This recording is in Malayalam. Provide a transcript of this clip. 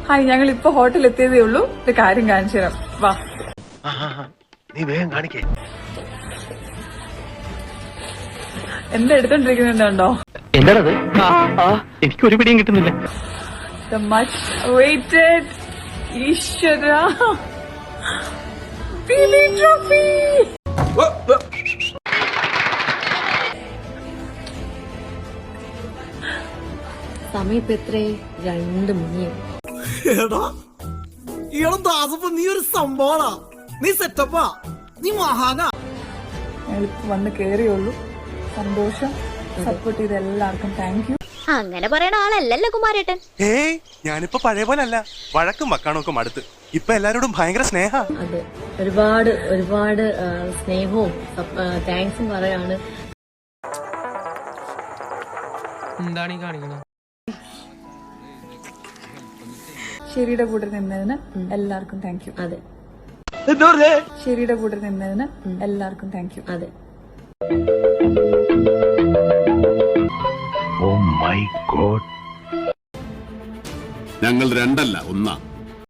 ഹായ്, ഞങ്ങൾ ഇപ്പൊ ഹോട്ടലിൽ എത്തിയതേ ഉള്ളൂ. ഒരു കാര്യം കാണിച്ചു തരാം, വാ. നീ വേഗം കാണിക്കേ. എന്താ എടുത്തോണ്ടിരിക്കുന്നുണ്ടോ? എന്താണത്? എനിക്ക് ഒരു പിടിയും കിട്ടുന്നില്ല. The much awaited ഈശ്വര Billy Trophy. സമയം ഇപ്പൊ എത്രേ? 2 മണിയായി. നീ ഒരു സംഭവമാ, നീ സെറ്റപ്പാ, നീ മഹാനാ. ഞങ്ങളിപ്പോ വന്ന് കേറിയുള്ളൂ. സന്തോഷം. സപ്പോർട്ട് ചെയ്ത എല്ലാവർക്കും താങ്ക് യു. അങ്ങനെ പറയണ ആളല്ലല്ലോ കുമാരേട്ടൻ. ഏയ്, ഞാനിപ്പോ പഴയ പോലെ അല്ല. വഴക്കും വക്കാണൊക്കെ അടുത്ത് ഇപ്പൊ എല്ലാരോടും ഭയങ്കര സ്നേഹ. അതെ, ഒരുപാട് ഒരുപാട് സ്നേഹവും താങ്ക്സും പറയാണ്. എന്താണ് ഈ കാണിക്കണത്? ശരിയുടെ കൂടെ നിന്നതിന് എല്ലാവർക്കും താങ്ക് യു. അതെ, ശരിയുടെ കൂടെ നിന്നതിന് എല്ലാവർക്കും താങ്ക് യു. അതെ. ഞങ്ങൾ രണ്ടല്ല ഒന്നാ.